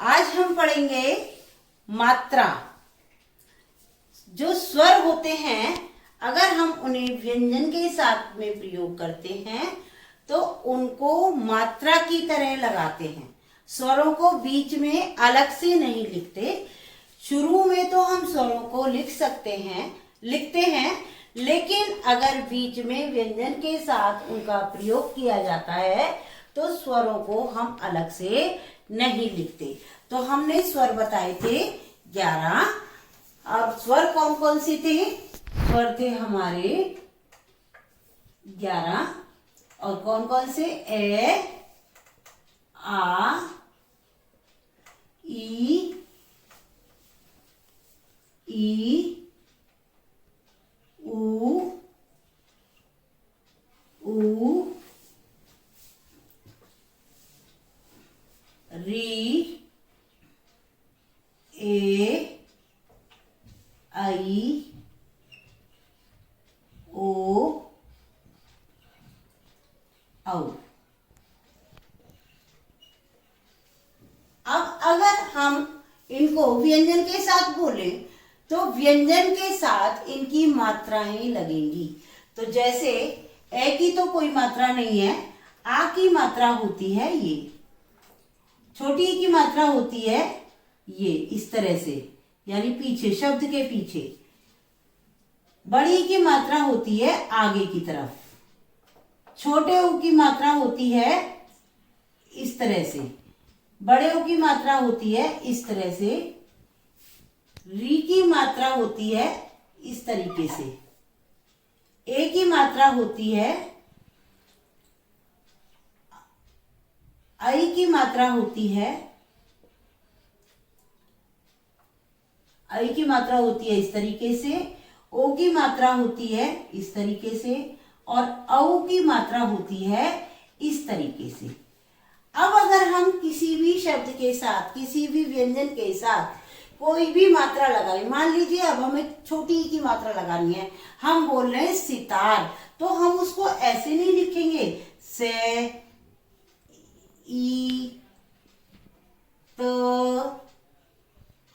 आज हम पढ़ेंगे मात्रा। जो स्वर होते हैं, अगर हम उन्हें व्यंजन के साथ में प्रयोग करते हैं तो उनको मात्रा की तरह लगाते हैं। स्वरों को बीच में अलग से नहीं लिखते। शुरू में तो हम स्वरों को लिखते हैं, लेकिन अगर बीच में व्यंजन के साथ उनका प्रयोग किया जाता है तो स्वरों को हम अलग से नहीं लिखते। तो हमने स्वर बताए थे 11। और स्वर कौन कौन सी थे? स्वर थे हमारे 11। और कौन कौन से? ए, आ, ई, ऊ, री, ए, आई, ओ, औ। अब अगर हम इनको व्यंजन के साथ बोलें तो व्यंजन के साथ इनकी मात्राएं लगेंगी। तो जैसे ए की तो कोई मात्रा नहीं है, आ की मात्रा होती है ये, छोटी की मात्रा होती है ये, इस तरह से, यानी पीछे, शब्द के पीछे। बड़ी की मात्रा होती है आगे की तरफ। छोटे ऊ की मात्रा होती है इस तरह से। बड़े ऊ की मात्रा होती है इस तरह से। री की मात्रा होती है इस तरीके से। ए की मात्रा होती है, आई की मात्रा होती है, आई की मात्रा होती है इस तरीके से। ओ की मात्रा होती है इस तरीके से। और औ की मात्रा होती है इस तरीके से। अब अगर हम किसी भी शब्द के साथ, किसी भी व्यंजन के साथ कोई भी मात्रा लगाए, मान लीजिए अब हमें छोटी ई की मात्रा लगानी है, हम बोल रहे हैं सितार, तो हम उसको ऐसे नहीं लिखेंगे से, ई, त,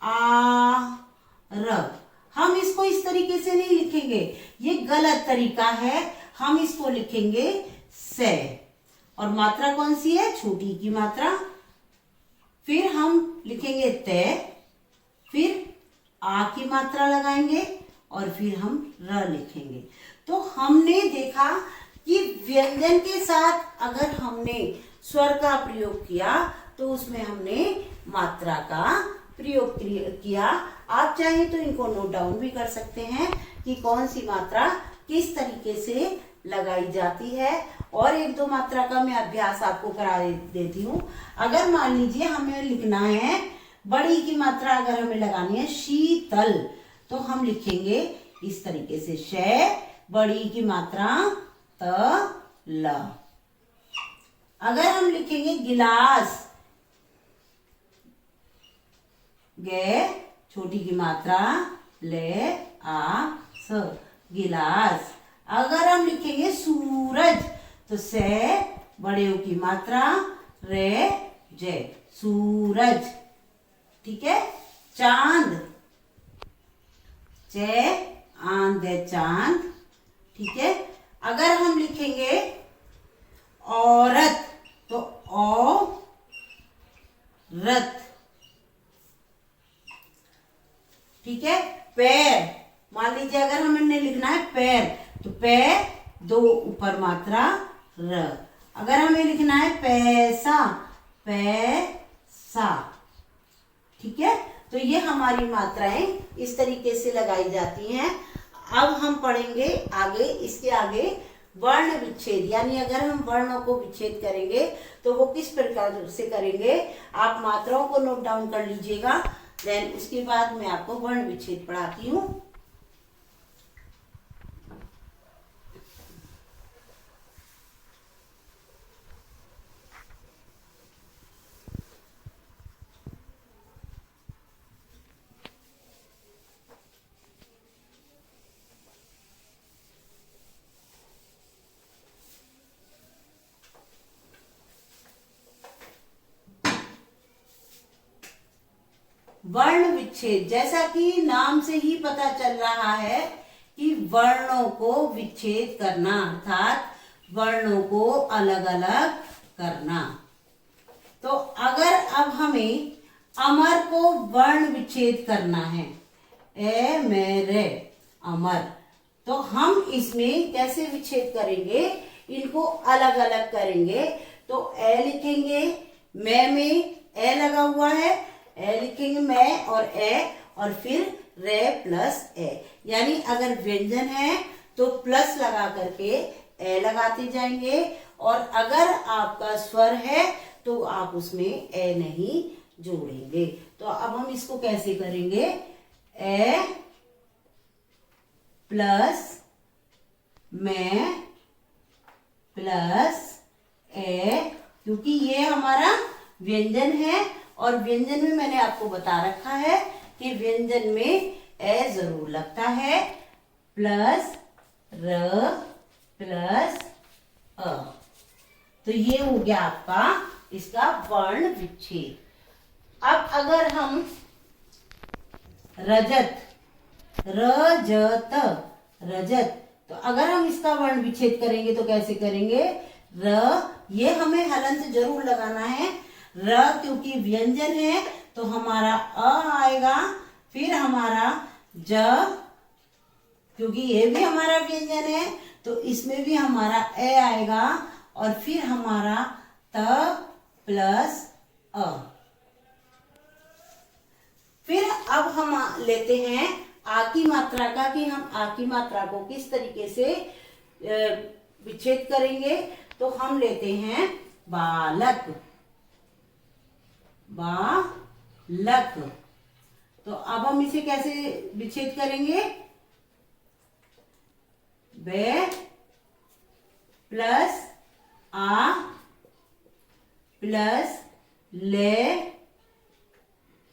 आ, र। हम इसको इस तरीके से नहीं लिखेंगे, ये गलत तरीका है। हम इसको लिखेंगे से। और मात्रा कौन सी है? छोटी की मात्रा। फिर हम लिखेंगे ते, फिर आ की मात्रा लगाएंगे और फिर हम र लिखेंगे। तो हमने देखा कि व्यंजन के साथ अगर हमने स्वर का प्रयोग किया तो उसमें हमने मात्रा का प्रयोग किया। आप चाहें तो इनको नोट डाउन भी कर सकते हैं कि कौन सी मात्रा किस तरीके से लगाई जाती है। और एक दो मात्रा का मैं अभ्यास आपको करा देती हूँ। अगर मान लीजिए हमें लिखना है, बड़ी की मात्रा अगर हमें लगानी है शीतल, तो हम लिखेंगे इस तरीके से, शे, बड़ी की मात्रा त, ल। अगर हम लिखेंगे गिलास, गे, छोटी की मात्रा, ले, आ, स, गिलास। अगर हम लिखेंगे सूरज, तो से, बड़े की मात्रा, रे, जे, सूरज। ठीक है। चांद, चे, आंद, चांद। ठीक है। अगर हम लिखेंगे औरत, तो औ, रत। ठीक है। पैर, मान लीजिए अगर हमने लिखना है पैर, तो पै, दो ऊपर मात्रा, र। अगर हमें लिखना है पैसा, पैसा। ठीक है। तो ये हमारी मात्राएं इस तरीके से लगाई जाती हैं। अब हम पढ़ेंगे आगे, इसके आगे वर्ण विच्छेद, यानी अगर हम वर्णों को विच्छेद करेंगे तो वो किस प्रकार से करेंगे। आप मात्राओं को नोट डाउन कर लीजिएगा, देन उसके बाद मैं आपको वर्ण विच्छेद पढ़ाती हूँ। वर्ण विच्छेद, जैसा कि नाम से ही पता चल रहा है कि वर्णों को विच्छेद करना, अर्थात वर्णों को अलग अलग करना। तो अगर अब हमें अमर को वर्ण विच्छेद करना है, ए मेरे अमर, तो हम इसमें कैसे विच्छेद करेंगे, इनको अलग अलग करेंगे। तो ए लिखेंगे, मैं में ए लगा हुआ है, ए लिखेंगे मैं और ए, और फिर रे प्लस ए, यानी अगर व्यंजन है तो प्लस लगा करके ए लगाते जाएंगे, और अगर आपका स्वर है तो आप उसमें ए नहीं जोड़ेंगे। तो अब हम इसको कैसे करेंगे, ए प्लस मैं प्लस ए, क्योंकि ये हमारा व्यंजन है, और व्यंजन में मैंने आपको बता रखा है कि व्यंजन में ए जरूर लगता है, प्लस र प्लस अ। तो ये हो गया आपका इसका वर्ण विच्छेद। अब अगर हम रजत, रजत, रजत, तो अगर हम इसका वर्ण विच्छेद करेंगे तो कैसे करेंगे, र, ये हमें हलंत जरूर लगाना है, र क्योंकि व्यंजन है तो हमारा अ आएगा, फिर हमारा ज, क्योंकि ये भी हमारा व्यंजन है तो इसमें भी हमारा ए आएगा, और फिर हमारा त प्लस अ। फिर अब हम लेते हैं आ की मात्रा का, कि हम आ की मात्रा को किस तरीके से विच्छेद करेंगे। तो हम लेते हैं बालक, बालक, तो अब हम इसे कैसे विच्छेद करेंगे, बे प्लस आ प्लस ले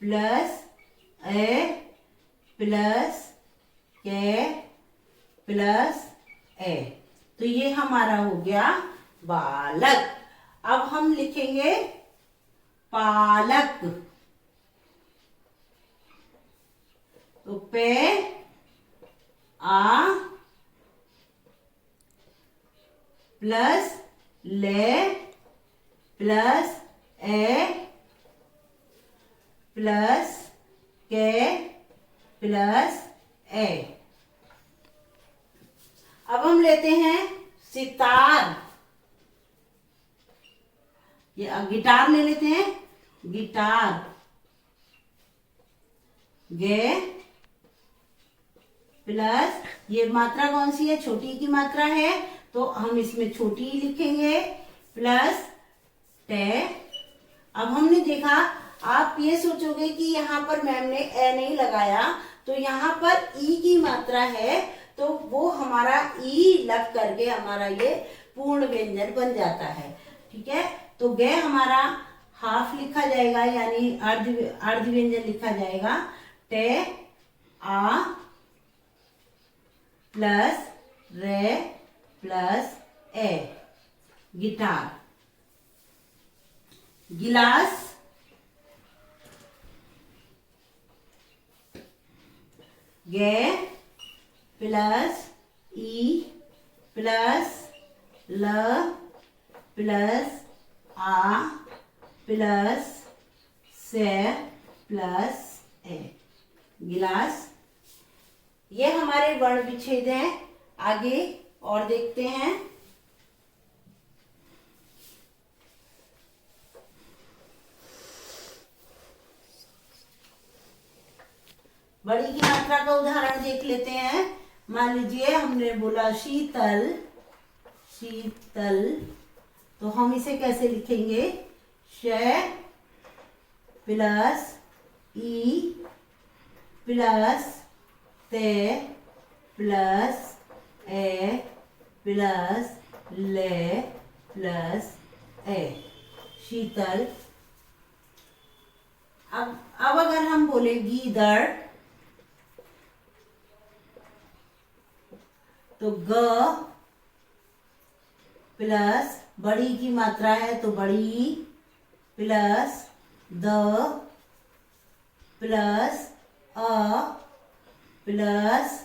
प्लस ए प्लस के प्लस ए, तो ये हमारा हो गया बालक। अब हम लिखेंगे पालक, तो पे आ प्लस ले प्लस ए प्लस के प्लस ए। अब हम लेते हैं सितार, ये गिटार ले लेते हैं, गिटार, गे प्लस, ये मात्रा कौन सी है, छोटी की मात्रा है तो हम इसमें छोटी लिखेंगे, प्लस टे। अब हमने देखा, आप ये सोचोगे कि यहाँ पर मैम ने ए नहीं लगाया, तो यहाँ पर ई की मात्रा है तो वो हमारा ई लग करके हमारा ये पूर्ण व्यंजन बन जाता है, ठीक है। तो गे हमारा हाफ लिखा जाएगा, यानी अर्ध व्यंजन लिखा जाएगा, टे आ प्लस रे प्लस ए, गिटार। गिलास, गे प्लस ई प्लस ल प्लस आ प्लस से प्लस ए, गिलास। ये हमारे वर्ण विच्छेद हैं। आगे और देखते हैं, बड़ी की मात्रा का उदाहरण देख लेते हैं। मान लीजिए हमने बोला शीतल, शीतल, तो हम इसे कैसे लिखेंगे, श प्लस ई प्लस ते प्लस ए प्लस ले प्लस ए, शीतल। अब अगर हम बोले गीदड़, तो ग प्लस बड़ी की मात्रा है तो बड़ी plus the plus a plus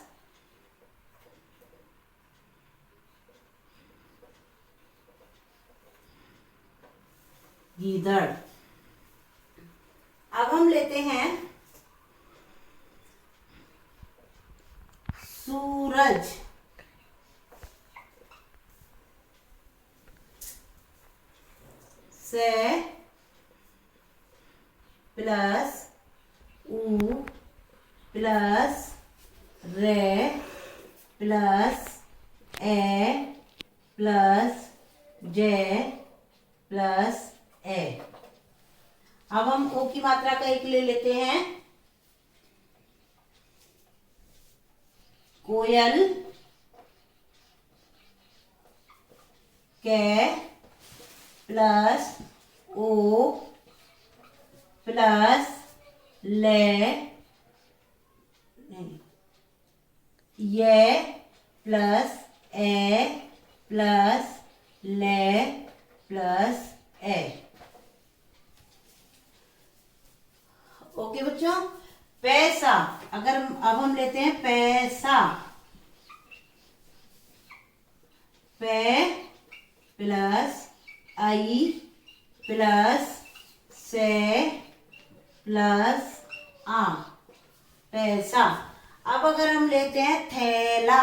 गीदड़। अब हम लेते हैं सूरज, से प्लस उ प्लस रे प्लस ए प्लस जे प्लस ए। अब हम ओ की मात्रा का एक ले लेते हैं। कोयल, के प्लस ओ प्लस ले ये प्लस ए प्लस ले प्लस ए। ओके बच्चों, पैसा। अगर अब हम लेते हैं पैसा, पे प्लस आई प्लस से प्लस आ, पैसा। अब अगर हम लेते हैं थैला,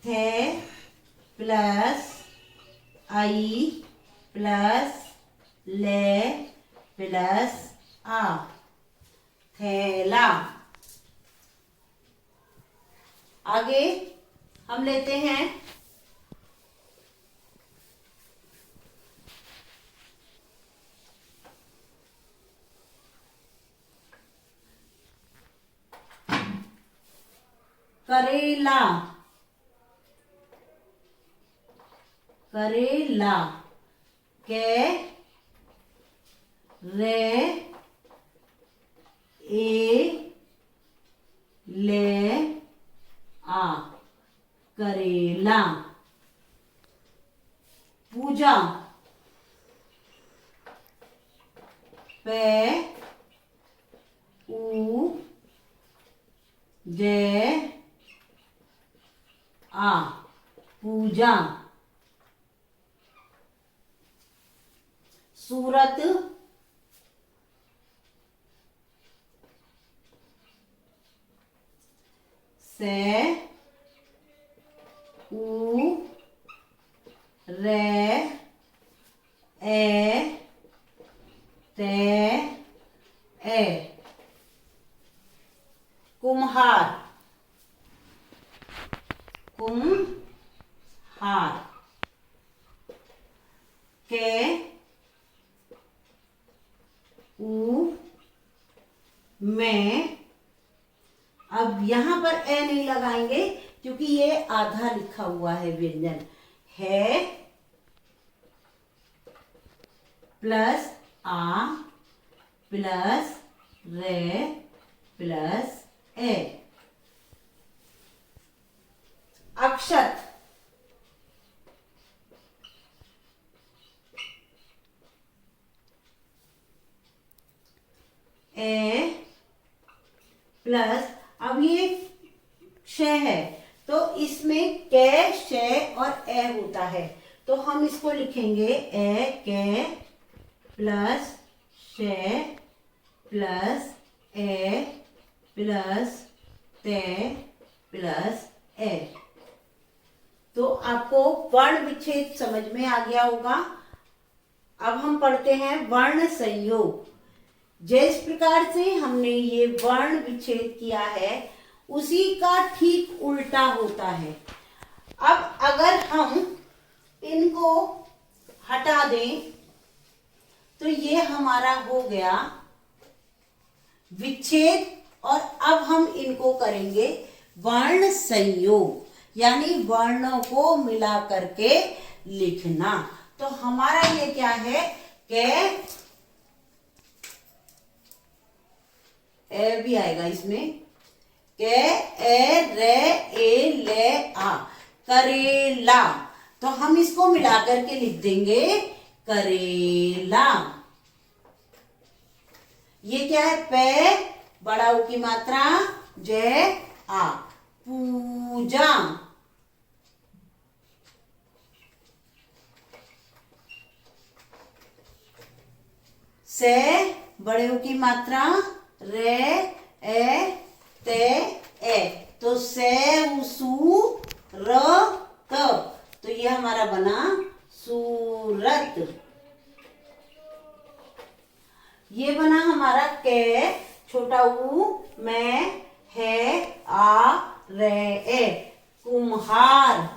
थे प्लस आई प्लस ले प्लस आ, थैला। आगे हम लेते हैं करेला, करेला, के रे ए ले आ, करेला। पूजा, पे उ जे आ, पूजा। सूरत, से उ रे ए ते ए, कुम्हार, कुम्हार, के उ में। अब यहां पर ए नहीं लगाएंगे क्योंकि ये आधा लिखा हुआ है व्यंजन है, प्लस आ प्लस रे प्लस ए। अक्षत, ए प्लस, अब ये श है तो इसमें के श और ए होता है, तो हम इसको लिखेंगे ए के प्लस श प्लस ए प्लस ते प्लस ए। तो आपको वर्ण विच्छेद समझ में आ गया होगा। अब हम पढ़ते हैं वर्ण संयोग। जिस प्रकार से हमने ये वर्ण विच्छेद किया है उसी का ठीक उल्टा होता है। अब अगर हम इनको हटा दें तो ये हमारा हो गया विच्छेद, और अब हम इनको करेंगे वर्ण संयोग, यानी वर्णों को मिला करके लिखना। तो हमारा ये क्या है के ए भी आएगा इसमें, के ए रे ए ले आ, करेला। तो हम इसको मिलाकर के लिख देंगे करेला। ये क्या है? पे, बड़ा ऊ की मात्रा, जय आ, पूजा। से, बड़े ऊ की मात्रा, रे, ए, ते, ए, तो से, सु, र, त, तो ये हमारा बना सूरत। ये बना हमारा के, छोटा ऊ, मैं, है, आ, रे, ए, कुम्हार।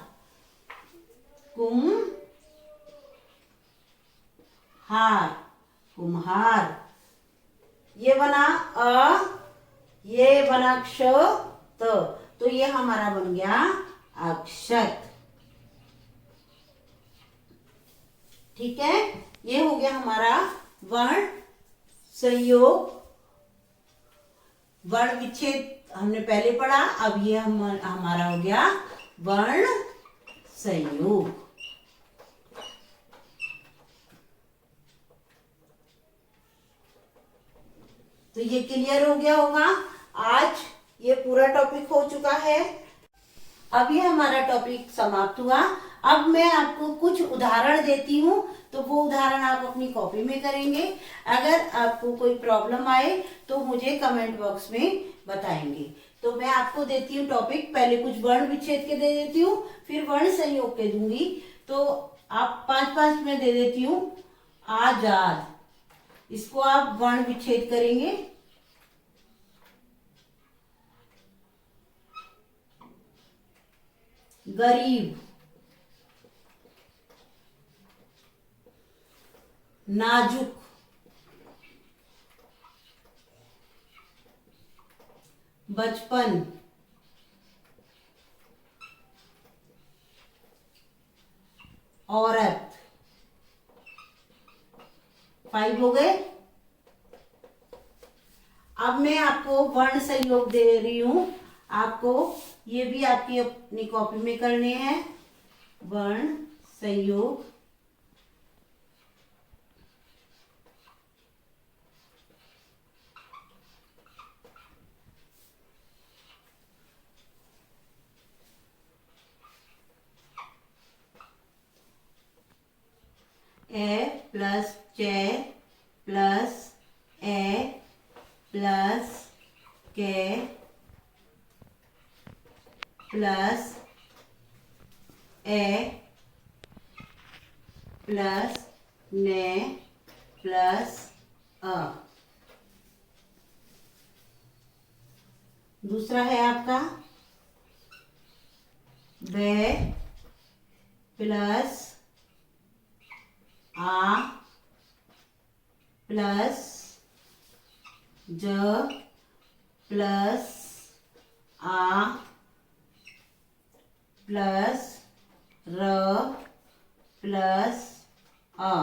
कुम्हार। ये बना अ, ये बना क्ष, त, तो ये हमारा बन गया अक्षत। ठीक है, ये हो गया हमारा वर्ण संयोग। वर्ण विच्छेद हमने पहले पढ़ा, अब ये हमारा हो गया वर्ण संयोग। तो ये क्लियर हो गया होगा। आज ये पूरा टॉपिक हो चुका है। अब ये हमारा टॉपिक समाप्त हुआ। अब मैं आपको कुछ उदाहरण देती हूँ, तो वो उदाहरण आप अपनी कॉपी में करेंगे। अगर आपको कोई प्रॉब्लम आए तो मुझे कमेंट बॉक्स में बताएंगे। तो मैं आपको देती हूँ टॉपिक, पहले कुछ वर्ण विच्छेद के दे देती हूँ, फिर वर्ण संयोग के दूंगी। तो आप 5-5 में दे देती हूँ। आजाद, इसको आप वर्ण विच्छेद करेंगे। गरीब, नाजुक, बचपन, औरत। 5 हो गए। अब मैं आपको वर्ण संयोग दे रही हूं, आपको ये भी आपकी अपनी कॉपी में करने हैं। वर्ण संयोग, ए प्लस चे प्लस ए प्लस के प्लस ए प्लस ने प्लस अ। दूसरा है आपका बे प्लस आ प्लस ज प्लस आ प्लस र प्लस अ।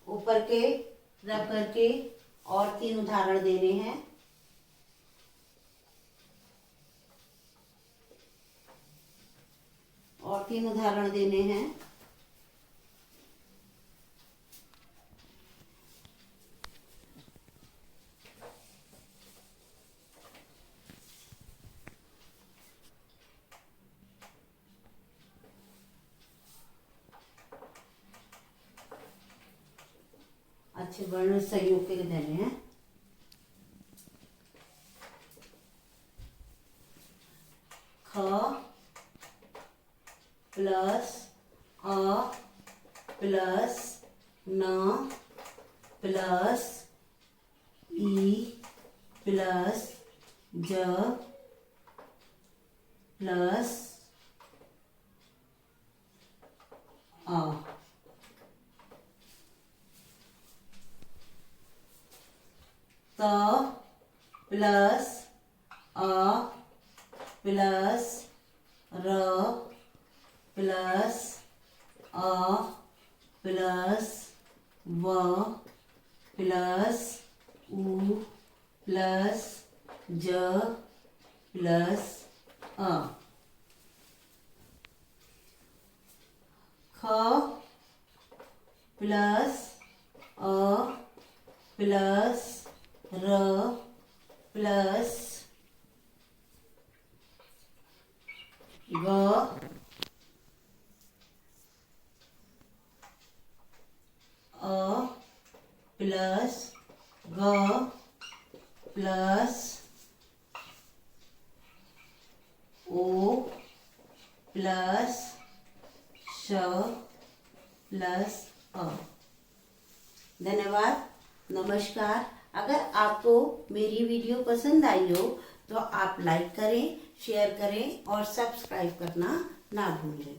ऊपर के रख करके और 3 उदाहरण देने हैं। और 3 उदाहरण देने हैं। अच्छे वर्ण संयोग के देने हैं। ख प्लस अ प्लस न प्लस ई प्लस ज प्लस अ। त प्लस अ प्लस र प्लस अ प्लस व प्लस उ प्लस ज प्लस अ। प्लस अ प्लस र प्लस ग अ प्लस ग प्लस ओ प्लस श प्लस अ। धन्यवाद, नमस्कार। अगर आपको मेरी वीडियो पसंद आई हो तो आप लाइक करें, शेयर करें और सब्सक्राइब करना ना भूलें।